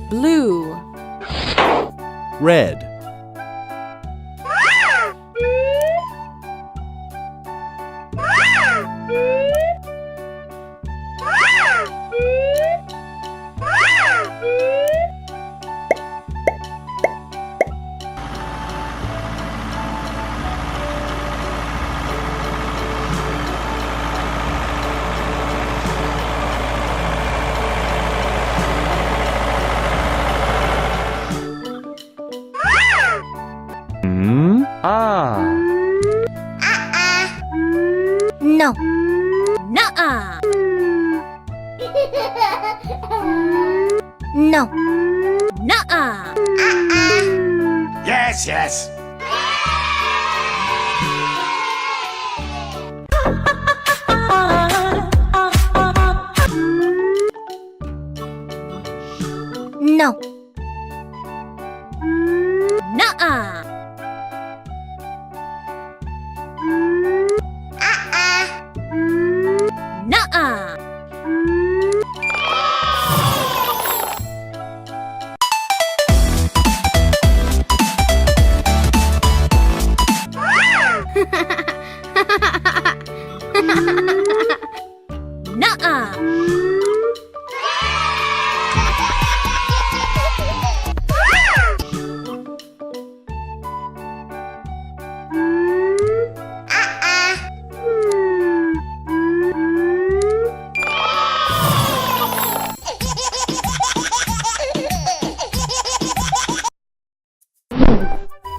blue, red, No. nuh-uh, No. nuh-uh, Yes, yes. No. nuh-uh, nuh-uh, nuh-uh,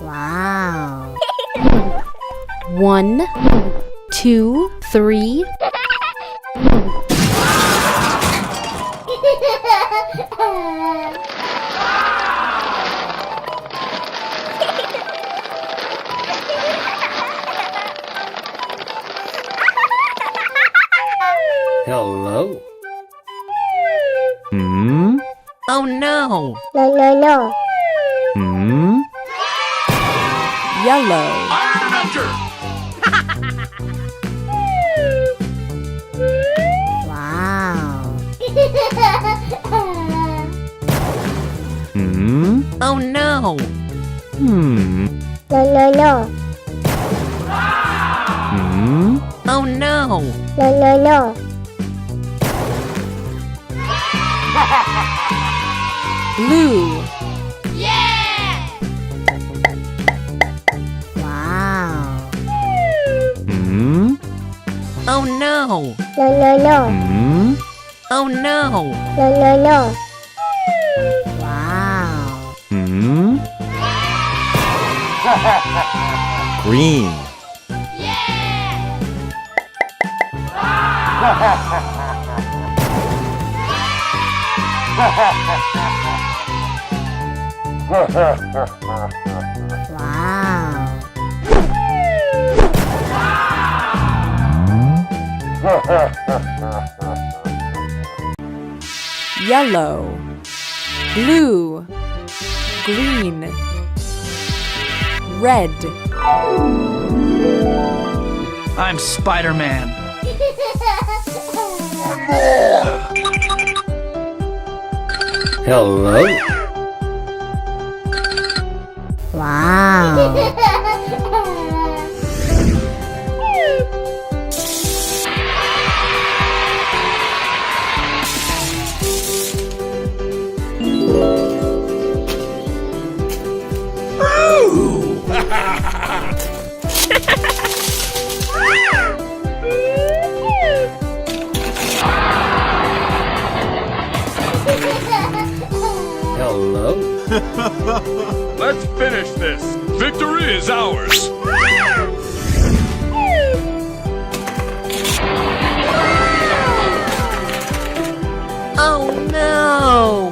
Wow. 1, 2, 3, Hello. oh no, No. yellow, Iron Hunter. Wow. oh no, No. oh no, No. blue, Wow. oh no, No. oh no, No. Wow. green, Wow. yellow, blue, green, red, I'm Spider-Man. Hello. Wow. Hello. Let's finish this. Victory is ours. oh no,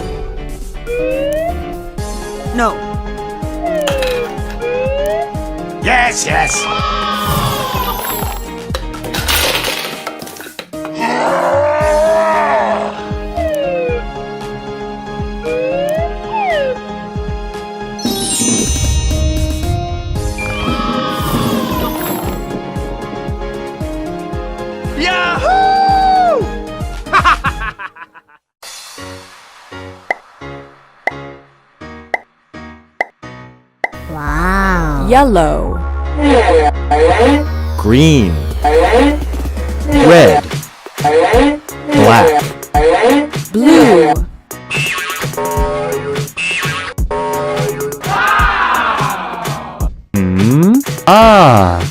No. Yes, yes. yellow, green, red, black, blue, ah,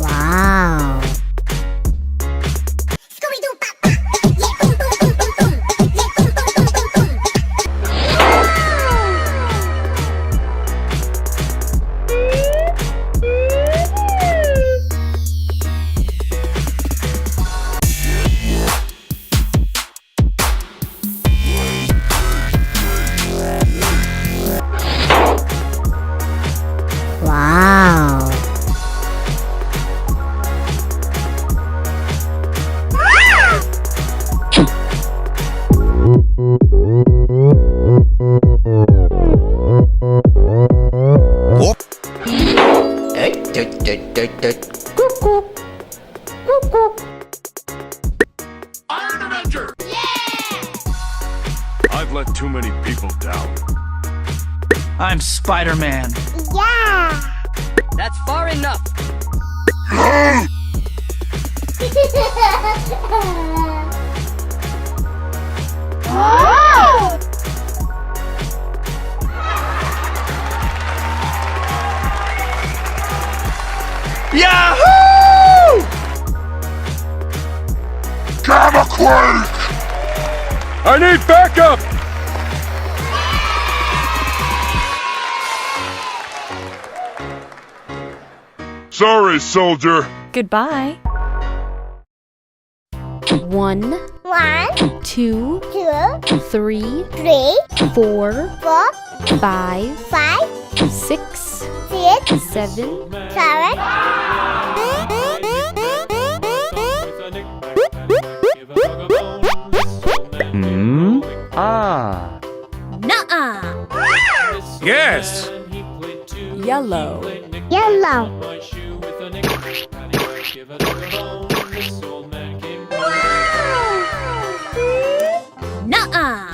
Wow. Wow. Iron Avenger! I've let too many people down. I'm Spider-Man. Yeah. That's far enough. Yahoo! Gamma Quake! I need backup! Sorry, soldier. Goodbye. 1, 1, 2, 2, 3, 3, 4, 4, 5, 5, 6, 6, 7, 7. ah, nuh-uh, Yes! yellow, Yellow. nuh-uh,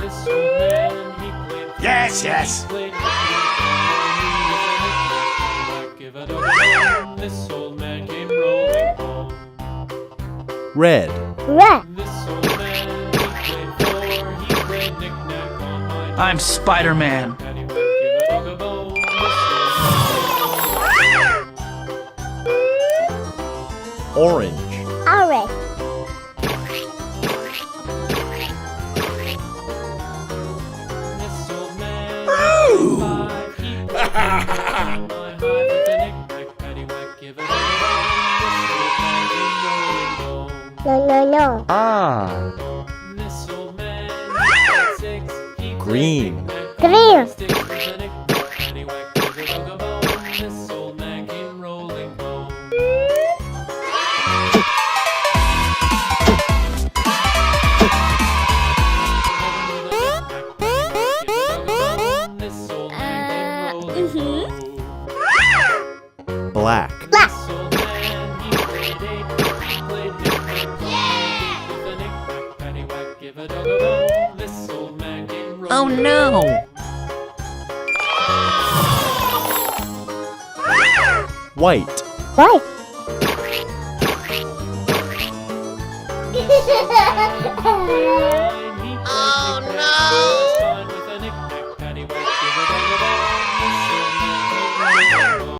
Yes, yes. red, Red. I'm Spider-Man. orange, Orange. No, no, no. ah, green, Green. black, Black. oh no, white, White. oh no.